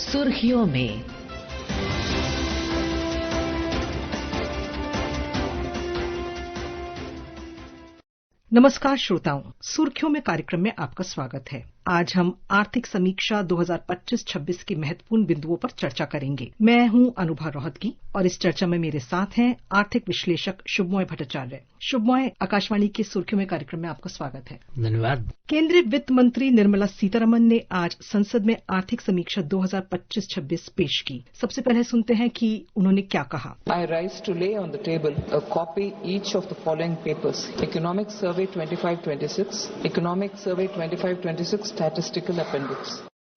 सुर्खियों में। नमस्कार श्रोताओं, सुर्खियों में कार्यक्रम में आपका स्वागत है। आज हम आर्थिक समीक्षा 2025-26 के महत्वपूर्ण बिंदुओं पर चर्चा करेंगे। मैं हूं अनुभा रोहतगी और इस चर्चा में मेरे साथ हैं आर्थिक विश्लेषक शुभमोय भट्टाचार्य। शुभमोय, आकाशवाणी के सुर्खियों में कार्यक्रम में आपका स्वागत है। धन्यवाद। केंद्रीय वित्त मंत्री निर्मला सीतारमण ने आज संसद में आर्थिक समीक्षा 2025-26 पेश की। सबसे पहले सुनते हैं कि उन्होंने क्या कहा। I rise to lay on the table a copy each of the following papers: Economic Survey 25-26, Economic Survey 25-26 Statistical Appendix.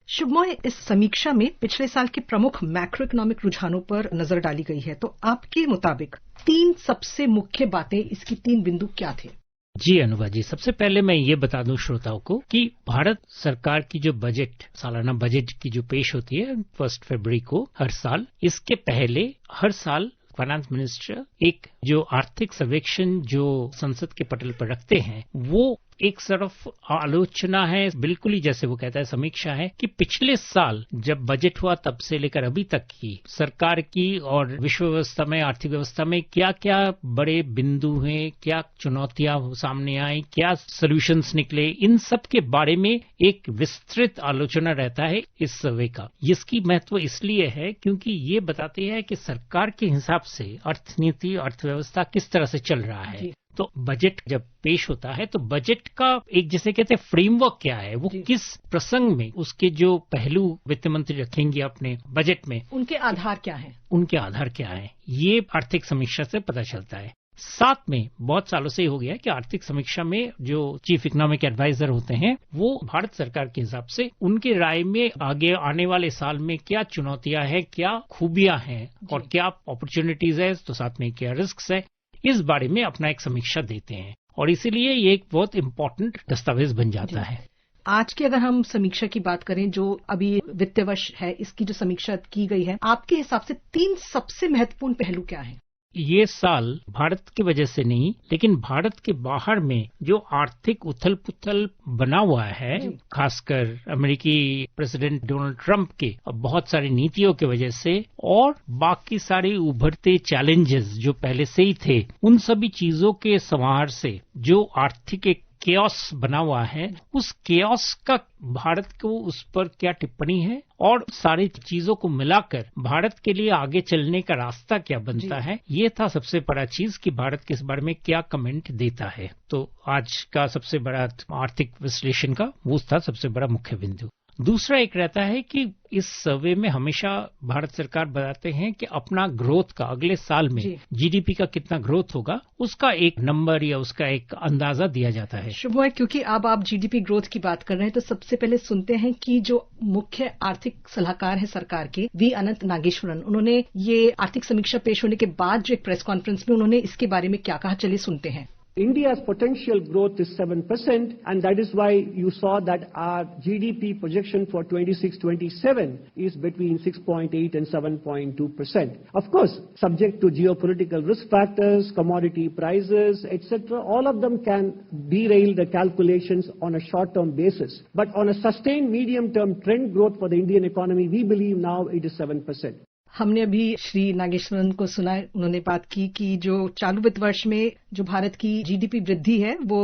शुभमोय, इस समीक्षा में पिछले साल के प्रमुख मैक्रो इकोनॉमिक रुझानों पर नजर डाली गई है, तो आपके मुताबिक तीन सबसे मुख्य बातें, इसकी तीन बिंदु क्या थे? जी अनुभा जी, सबसे पहले मैं ये बता दूं श्रोताओं को कि भारत सरकार की जो बजट, सालाना बजट की जो पेश होती है 1 फरवरी को हर साल, इसके पहले हर साल फाइनेंस मिनिस्टर एक जो आर्थिक सर्वेक्षण जो संसद के पटल पर रखते हैं, वो एक तरफ आलोचना है, बिल्कुल ही जैसे वो कहता है समीक्षा है कि पिछले साल जब बजट हुआ तब से लेकर अभी तक की सरकार की और विश्व व्यवस्था में, आर्थिक व्यवस्था में क्या क्या बड़े बिंदु हैं, क्या चुनौतियां सामने आई, क्या सॉल्यूशंस निकले, इन सब के बारे में एक विस्तृत आलोचना रहता है इस सर्वे का। इसकी महत्व इसलिए है क्योंकि ये बताती है कि सरकार के हिसाब से अर्थनीति, अर्थव्यवस्था किस तरह से चल रहा है। तो बजट जब पेश होता है तो बजट का एक जिसे कहते हैं फ्रेमवर्क क्या है, वो किस प्रसंग में उसके जो पहलू वित्त मंत्री रखेंगे अपने बजट में, उनके आधार क्या हैं? उनके आधार क्या है, ये आर्थिक समीक्षा से पता चलता है। साथ में बहुत सालों से हो गया है कि आर्थिक समीक्षा में जो चीफ इकोनॉमिक एडवाइजर होते हैं वो भारत सरकार के हिसाब से उनके राय में आगे आने वाले साल में क्या चुनौतियां हैं, क्या खूबियां हैं और क्या अपॉर्चुनिटीज है, तो साथ में क्या रिस्क है, इस बारे में अपना एक समीक्षा देते हैं और इसीलिए ये एक बहुत इम्पोर्टेंट दस्तावेज बन जाता है। आज की अगर हम समीक्षा की बात करें, जो अभी वित्तीय वर्ष है, इसकी जो समीक्षा की गई है, आपके हिसाब से तीन सबसे महत्वपूर्ण पहलू क्या हैं? ये साल भारत की वजह से नहीं, लेकिन भारत के बाहर में जो आर्थिक उथल पुथल बना हुआ है, खासकर अमेरिकी प्रेसिडेंट डोनाल्ड ट्रंप के बहुत सारी नीतियों की वजह से और बाकी सारे उभरते चैलेंजेस जो पहले से ही थे, उन सभी चीजों के समाहार से जो आर्थिक एक केओस बना हुआ है, उस केओस का भारत को उस पर क्या टिप्पणी है और सारी चीजों को मिलाकर भारत के लिए आगे चलने का रास्ता क्या बनता है, ये था सबसे बड़ा चीज कि भारत के इस बारे में क्या कमेंट देता है। तो आज का सबसे बड़ा आर्थिक विश्लेषण का वो था सबसे बड़ा मुख्य बिंदु। दूसरा एक रहता है कि इस सर्वे में हमेशा भारत सरकार बताते हैं कि अपना ग्रोथ का अगले साल में जीडीपी का कितना ग्रोथ होगा, उसका एक नंबर या उसका एक अंदाजा दिया जाता है। शुभ, क्योंकि अब आप जीडीपी ग्रोथ की बात कर रहे हैं तो सबसे पहले सुनते हैं कि जो मुख्य आर्थिक सलाहकार है सरकार के, वी अनंत नागेश्वरन, उन्होंने ये आर्थिक समीक्षा पेश होने के बाद जो एक प्रेस कॉन्फ्रेंस में उन्होंने इसके बारे में क्या कहा, चलिए सुनते हैं। India's potential growth is 7%, and that is why you saw that our GDP projection for 26-27 is between 6.8 and 7.2%. Of course, subject to geopolitical risk factors, commodity prices, etc., all of them can derail the calculations on a short-term basis. But on a sustained medium-term trend growth for the Indian economy, we believe now it is 7%. हमने अभी श्री नागेश्वरन को सुना, उन्होंने बात की कि जो चालू वित्त वर्ष में जो भारत की जीडीपी वृद्धि है वो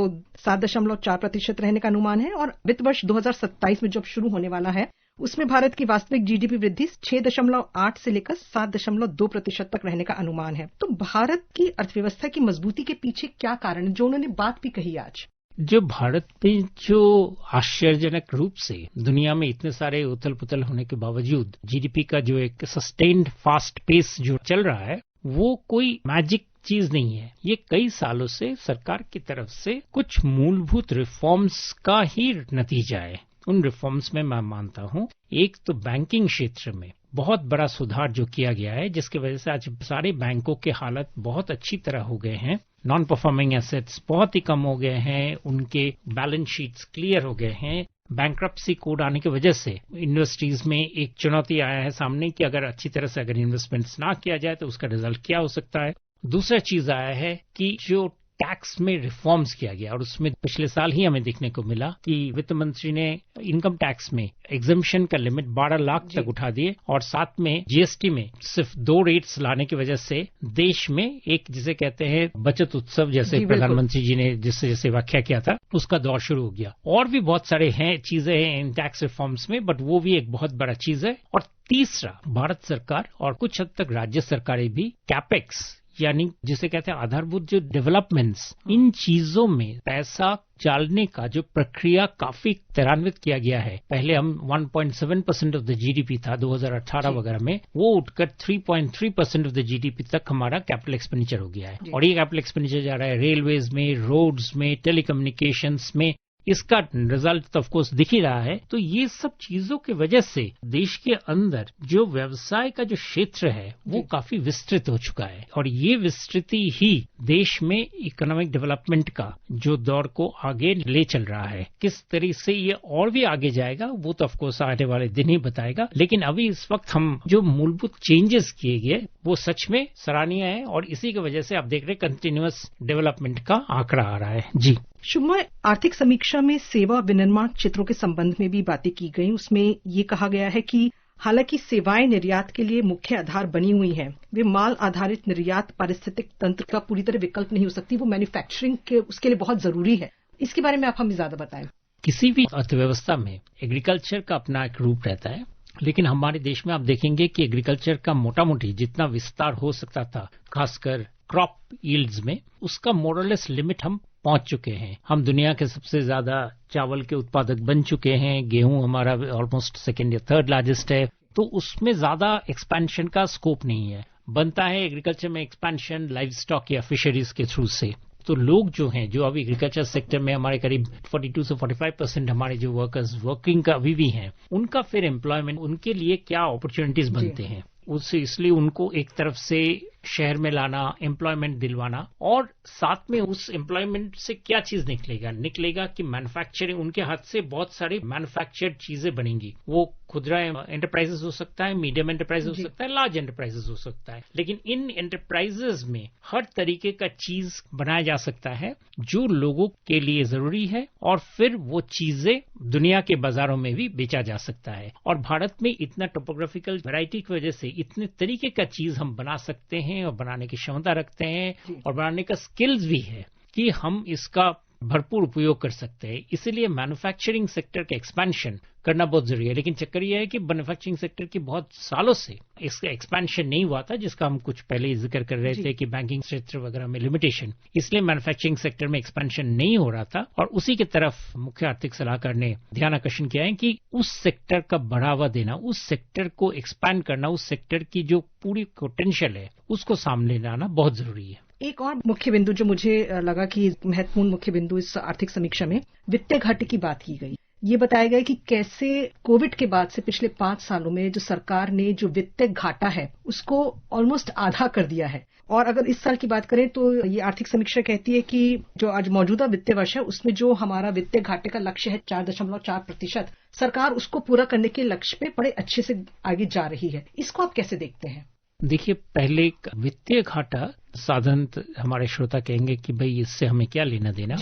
7.4% रहने का अनुमान है और वित्त वर्ष 2027 में जब शुरू होने वाला है उसमें भारत की वास्तविक जीडीपी वृद्धि 6.8 से लेकर 7.2% तक रहने का अनुमान है। तो भारत की अर्थव्यवस्था की मजबूती के पीछे क्या कारण है, जो उन्होंने बात भी कही आज? जो भारत में जो आश्चर्यजनक रूप से दुनिया में इतने सारे उथल पुथल होने के बावजूद जीडीपी का जो एक सस्टेन्ड फास्ट पेस जो चल रहा है, वो कोई मैजिक चीज नहीं है। ये कई सालों से सरकार की तरफ से कुछ मूलभूत रिफॉर्म्स का ही नतीजा है। उन रिफॉर्म्स में मैं मानता हूं, एक तो बैंकिंग क्षेत्र में बहुत बड़ा सुधार जो किया गया है, जिसकी वजह से आज सारे बैंकों के हालत बहुत अच्छी तरह हो गए हैं। नॉन परफॉर्मिंग एसेट्स बहुत ही कम हो गए हैं, उनके बैलेंस शीट्स क्लियर हो गए हैं। बैंक्रप्सी कोड आने की वजह से इंडस्ट्रीज में एक चुनौती आया है सामने कि अगर अच्छी तरह से अगर इन्वेस्टमेंट्स ना किया जाए तो उसका रिजल्ट क्या हो सकता है। दूसरा चीज आया है कि जो टैक्स में रिफॉर्म्स किया गया और उसमें पिछले साल ही हमें देखने को मिला कि वित्त मंत्री ने इनकम टैक्स में एग्जम्पशन का लिमिट 12 लाख तक उठा दिए और साथ में जीएसटी में सिर्फ 2 रेट्स लाने की वजह से देश में एक जिसे कहते हैं बचत उत्सव जैसे प्रधानमंत्री जी ने जिससे जैसे व्याख्या किया था उसका दौर शुरू हो गया। और भी बहुत सारे हैं चीजें हैं इन टैक्स रिफॉर्म्स में, बट वो भी एक बहुत बड़ा चीज है। और तीसरा, भारत सरकार और कुछ हद तक राज्य सरकारें भी कैपेक्स यानी जिसे कहते हैं आधारभूत जो डेवलपमेंट्स, इन चीजों में पैसा डालने का जो प्रक्रिया काफी त्वरान्वित किया गया है। पहले हम 1.7% ऑफ द जीडीपी था 2018 वगैरह में, वो उठकर 3.3% ऑफ द जीडीपी तक हमारा कैपिटल एक्सपेंडिचर हो गया है। और ये कैपिटल एक्सपेंडिचर जा रहा है रेलवेज में, रोड्स में, टेलीकम्युनिकेशंस में। इसका रिजल्ट ऑफ कोर्स दिख ही रहा है। तो ये सब चीजों की वजह से देश के अंदर जो व्यवसाय का जो क्षेत्र है वो काफी विस्तृत हो चुका है और ये विस्तृति ही देश में इकोनॉमिक डेवलपमेंट का जो दौर को आगे ले चल रहा है। किस तरह से ये और भी आगे जाएगा वो तो ऑफ कोर्स आने वाले दिन ही बताएगा, लेकिन अभी इस वक्त हम जो मूलभूत चेंजेस किए गए वो सच में सराहनीय है और इसी की वजह से आप देख रहे कंटिन्यूअस डेवलपमेंट का आंकड़ा आ रहा है। जी शुभमय, आर्थिक समीक्षा में सेवा विनिर्माण क्षेत्रों के संबंध में भी बातें की गई। उसमें ये कहा गया है कि हालांकि सेवाएं निर्यात के लिए मुख्य आधार बनी हुई हैं, वे माल आधारित निर्यात पारिस्थितिक तंत्र का पूरी तरह विकल्प नहीं हो सकती। वो मैन्युफैक्चरिंग के उसके लिए बहुत जरूरी है। इसके बारे में आप हमें ज्यादा बताएं। किसी भी अर्थव्यवस्था में एग्रीकल्चर का अपना एक रूप रहता है, लेकिन हमारे देश में आप देखेंगे कि एग्रीकल्चर का मोटा मोटी जितना विस्तार हो सकता था खासकर क्रॉप यील्ड्स में, उसका मोरलेस लिमिट हम पहुंच चुके हैं। हम दुनिया के सबसे ज्यादा चावल के उत्पादक बन चुके हैं। गेहूं हमारा ऑलमोस्ट सेकेंड या थर्ड लार्जेस्ट है, तो उसमें ज्यादा एक्सपेंशन का स्कोप नहीं है। बनता है एग्रीकल्चर में एक्सपेंशन लाइव स्टॉक या फिशरीज के थ्रू से। तो लोग जो हैं जो अभी एग्रीकल्चर सेक्टर में हमारे करीब 42 से 45% हमारे जो वर्कर्स वर्किंग का अभी भी हैं, उनका फिर एम्प्लॉयमेंट, उनके लिए क्या अपॉर्चुनिटीज बनते हैं, उससे इसलिए उनको एक तरफ से शहर में लाना, एम्प्लॉयमेंट दिलवाना और साथ में उस एम्प्लॉयमेंट से क्या चीज निकलेगा कि मैन्युफैक्चरिंग, उनके हाथ से बहुत सारी मैन्युफैक्चर्ड चीजें बनेंगी। वो खुदरा एंटरप्राइजेस हो सकता है, मीडियम एंटरप्राइज हो सकता है, लार्ज एंटरप्राइजेस हो सकता है, लेकिन इन एंटरप्राइजेस में हर तरीके का चीज बनाया जा सकता है जो लोगों के लिए जरूरी है और फिर वो चीजें दुनिया के बाजारों में भी बेचा जा सकता है। और भारत में इतना टोपोग्राफिकल वैरायटी की वजह से इतने तरीके का चीज हम बना सकते हैं और बनाने की क्षमता रखते हैं और बनाने का स्किल्स भी है कि हम इसका भरपूर उपयोग कर सकते हैं। इसीलिए मैन्युफैक्चरिंग सेक्टर का एक्सपेंशन करना बहुत जरूरी है। लेकिन चक्कर यह है कि मैन्युफैक्चरिंग सेक्टर की बहुत सालों से इसका एक्सपेंशन नहीं हुआ था, जिसका हम कुछ पहले ही जिक्र कर रहे थे कि बैंकिंग क्षेत्र वगैरह में लिमिटेशन, इसलिए मैन्युफैक्चरिंग सेक्टर में एक्सपेंशन नहीं हो रहा था। और उसी की तरफ मुख्य आर्थिक सलाहकार ने ध्यान आकर्षण किया है कि उस सेक्टर का बढ़ावा देना, उस सेक्टर को एक्सपैंड करना, उस सेक्टर की जो पूरी पोटेंशियल है उसको सामने लाना बहुत जरूरी है। एक और मुख्य बिंदु जो मुझे लगा कि महत्वपूर्ण मुख्य बिंदु इस आर्थिक समीक्षा में वित्तीय घाटे की बात की गई। ये बताया गया कि कैसे कोविड के बाद से पिछले 5 सालों में जो सरकार ने जो वित्तीय घाटा है उसको ऑलमोस्ट आधा कर दिया है। और अगर इस साल की बात करें तो ये आर्थिक समीक्षा कहती है कि जो आज मौजूदा वित्तीय वर्ष है उसमें जो हमारा वित्तीय घाटे का लक्ष्य है 4.4%, सरकार उसको पूरा करने के लक्ष्य पे बड़े अच्छे से आगे जा रही है। इसको आप कैसे देखते हैं? देखिए, पहले वित्तीय घाटा साधारणतः हमारे श्रोता कहेंगे कि भाई इससे हमें क्या लेना देना,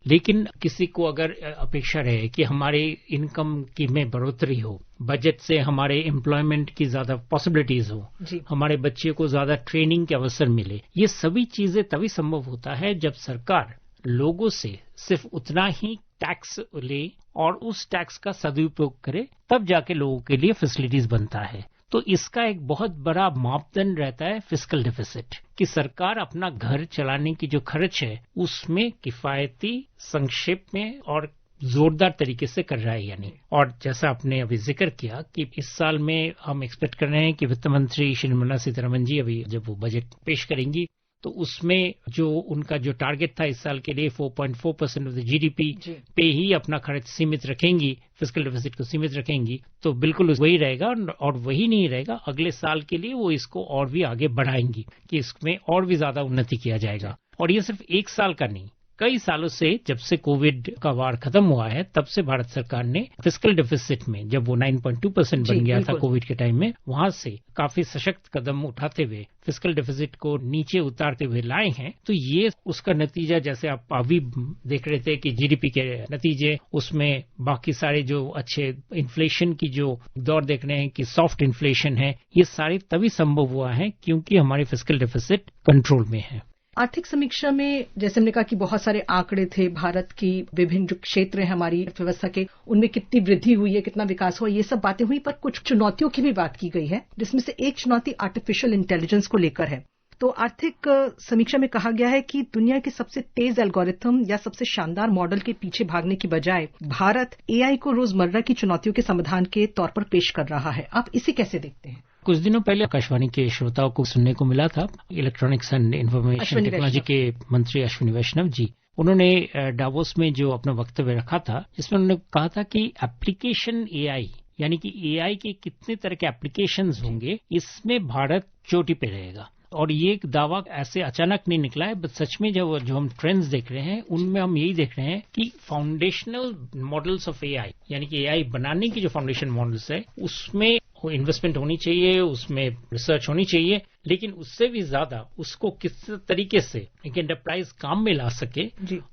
लेकिन किसी को अगर अपेक्षा रहे कि हमारे इनकम की में बढ़ोतरी हो, बजट से हमारे एम्प्लॉयमेंट की ज्यादा पॉसिबिलिटीज हो, हमारे बच्चे को ज्यादा ट्रेनिंग के अवसर मिले, ये सभी चीजें तभी संभव होता है जब सरकार लोगों से सिर्फ उतना ही टैक्स ले और उस टैक्स का सदुपयोग करे, तब जाके लोगों के लिए फैसिलिटीज बनता है। तो इसका एक बहुत बड़ा मापदंड रहता है फिस्कल डेफिसिट, कि सरकार अपना घर चलाने की जो खर्च है उसमें किफायती, संक्षेप में और जोरदार तरीके से कर रहा है या नहीं। और जैसा आपने अभी जिक्र किया कि इस साल में हम एक्सपेक्ट कर रहे हैं कि वित्त मंत्री श्री निर्मला सीतारमण जी अभी जब वो बजट पेश करेंगी तो उसमें जो उनका जो टारगेट था इस साल के लिए 4.4% ऑफ द जीडीपी पे ही अपना खर्च सीमित रखेंगी, फिस्कल डेफिसिट को सीमित रखेंगी, तो बिल्कुल वही रहेगा। और वही नहीं रहेगा, अगले साल के लिए वो इसको और भी आगे बढ़ाएंगी कि इसमें और भी ज्यादा उन्नति किया जाएगा। और ये सिर्फ एक साल का नहीं, कई सालों से जब से कोविड का वार खत्म हुआ है तब से भारत सरकार ने फिस्कल डेफिसिट में जब वो 9.2% बन गया था कोविड के टाइम में, वहां से काफी सशक्त कदम उठाते हुए फिस्कल डेफिसिट को नीचे उतारते हुए लाए हैं। तो ये उसका नतीजा, जैसे आप अभी देख रहे थे कि जीडीपी के नतीजे, उसमें बाकी सारे जो अच्छे इन्फ्लेशन की जो दौर देख रहे हैं कि सॉफ्ट इन्फ्लेशन है, ये सारे तभी संभव हुआ है क्योंकि हमारे फिस्कल डेफिसिट कंट्रोल में है। आर्थिक समीक्षा में जैसे हमने कहा कि बहुत सारे आंकड़े थे, भारत की विभिन्न जो क्षेत्र हैं हमारी अर्थव्यवस्था के, उनमें कितनी वृद्धि हुई है, कितना विकास हुआ, ये सब बातें हुई, पर कुछ चुनौतियों की भी बात की गई है, जिसमें से एक चुनौती आर्टिफिशियल इंटेलिजेंस को लेकर है। तो आर्थिक समीक्षा में कहा गया है कि दुनिया के सबसे तेज एल्गोरिथम या सबसे शानदार मॉडल के पीछे भागने की बजाय भारत एआई को रोजमर्रा की चुनौतियों के समाधान के तौर पर पेश कर रहा है। आप इसे कैसे देखते हैं? कुछ दिनों पहले आकाशवाणी के श्रोताओं को सुनने को मिला था, इलेक्ट्रॉनिक्स एंड इंफॉर्मेशन टेक्नोलॉजी के मंत्री अश्विनी वैष्णव जी, उन्होंने डावोस में जो अपना वक्तव्य रखा था, जिसमें उन्होंने कहा था कि एप्लीकेशन एआई, यानी कि एआई के कितने तरह के एप्लीकेशंस होंगे, इसमें भारत चोटी पे रहेगा। और ये एक दावा ऐसे अचानक नहीं निकला है, बट सच में जो हम ट्रेंड्स देख रहे हैं उनमें हम यही देख रहे हैं कि फाउंडेशनल मॉडल्स ऑफ एआई, यानी कि एआई बनाने की जो फाउंडेशन मॉडल्स है उसमें इन्वेस्टमेंट होनी चाहिए, उसमें रिसर्च होनी चाहिए, लेकिन उससे भी ज्यादा उसको किस तरीके से एक एंटरप्राइज काम में ला सके,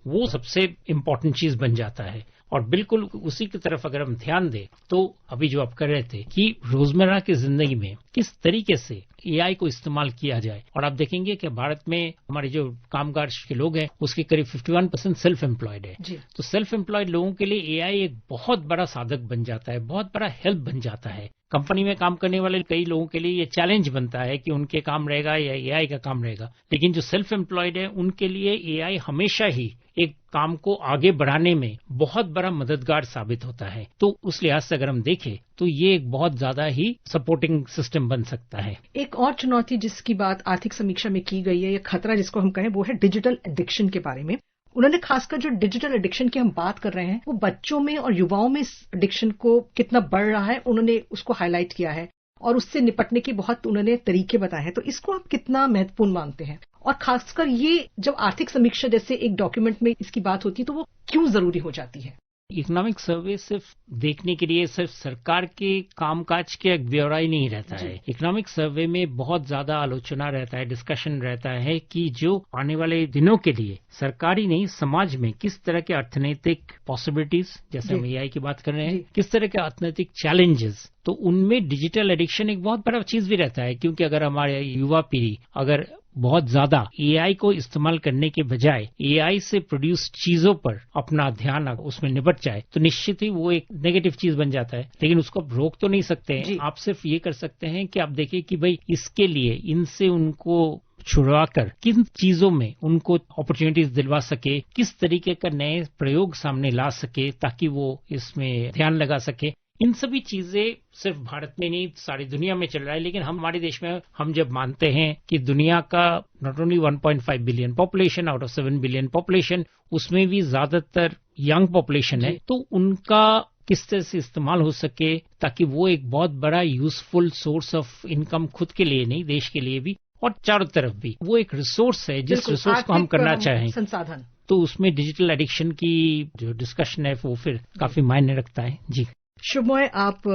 वो सबसे इम्पोर्टेंट चीज बन जाता है। और बिल्कुल उसी की तरफ अगर हम ध्यान दें तो अभी जो आप कर रहे थे कि रोजमर्रा की जिंदगी में किस तरीके से एआई को इस्तेमाल किया जाए, और आप देखेंगे कि भारत में हमारे जो कामगार के लोग हैं उसके करीब 51% सेल्फ एम्प्लॉयड है। तो सेल्फ एम्प्लॉयड लोगों के लिए एआई एक बहुत बड़ा साधक बन जाता है, बहुत बड़ा हेल्प बन जाता है। कंपनी में काम करने वाले कई लोगों के लिए ये चैलेंज बनता है कि उनके काम रहेगा या एआई का काम रहेगा, लेकिन जो सेल्फ एम्प्लॉयड है उनके लिए एआई हमेशा ही एक काम को आगे बढ़ाने में बहुत बड़ा मददगार साबित होता है। तो उस लिहाज से अगर हम देखें तो ये एक बहुत ज्यादा ही सपोर्टिंग सिस्टम बन सकता है। एक और चुनौती जिसकी बात आर्थिक समीक्षा में की गई है, या खतरा जिसको हम कहें, वो है डिजिटल एडिक्शन के बारे में। उन्होंने खासकर जो डिजिटल एडिक्शन की हम बात कर रहे हैं वो बच्चों में और युवाओं में इस एडिक्शन को कितना बढ़ रहा है, उन्होंने उसको हाईलाइट किया है और उससे निपटने के बहुत उन्होंने तरीके बताए हैं। तो इसको आप कितना महत्वपूर्ण मानते हैं, और खासकर ये जब आर्थिक समीक्षा जैसे एक डॉक्यूमेंट में इसकी बात होती है तो वो क्यों जरूरी हो जाती है? इकोनॉमिक सर्वे सिर्फ देखने के लिए सिर्फ सरकार के कामकाज के ब्यौरा ही नहीं रहता है। इकोनॉमिक सर्वे में बहुत ज्यादा आलोचना रहता है, डिस्कशन रहता है कि जो आने वाले दिनों के लिए सरकार ही नहीं समाज में किस तरह के अर्थनैतिक पॉसिबिलिटीज, जैसे हम एआई की बात कर रहे हैं, किस तरह के अर्थनैतिक चैलेंजेस, तो उनमें डिजिटल एडिक्शन एक बहुत बड़ा चीज भी रहता है। क्योंकि अगर हमारे युवा पीढ़ी अगर बहुत ज्यादा एआई को इस्तेमाल करने के बजाय एआई से प्रोड्यूस चीजों पर अपना ध्यान उसमें निबट जाए तो निश्चित ही वो एक नेगेटिव चीज बन जाता है। लेकिन उसको आप रोक तो नहीं सकते हैं, आप सिर्फ ये कर सकते हैं कि आप देखिए कि भाई इसके लिए इनसे उनको छुड़वाकर किन चीजों में उनको अपॉर्चुनिटीज दिलवा सके, किस तरीके का नए प्रयोग सामने ला सके ताकि वो इसमें ध्यान लगा सके। इन सभी चीजें सिर्फ भारत में नहीं सारी दुनिया में चल रहा है। लेकिन हमारे देश में हम जब मानते हैं कि दुनिया का not only 1.5 billion population out of 7 billion population, उसमें भी ज्यादातर यंग पॉपुलेशन है, तो उनका किस तरह से इस्तेमाल हो सके ताकि वो एक बहुत बड़ा यूजफुल सोर्स ऑफ इनकम खुद के लिए नहीं देश के लिए भी और चारों तरफ भी वो एक रिसोर्स है जिस रिसोर्स को हम करना चाहें संसाधन, तो उसमें डिजिटल एडिक्शन की जो डिस्कशन है वो फिर काफी मायने रखता है। जी शुभमय, आप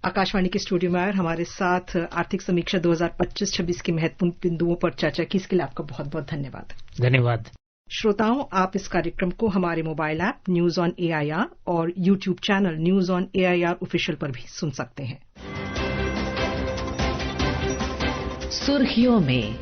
आकाशवाणी के स्टूडियो में आए, हमारे साथ आर्थिक समीक्षा 2025-26 के महत्वपूर्ण बिंदुओं पर चर्चा की, इसके लिए आपका बहुत बहुत धन्यवाद। धन्यवाद। श्रोताओं, आप इस कार्यक्रम को हमारे mobile app news on AIR और YouTube channel news on AIR official पर भी सुन सकते हैं। सुर्खियों में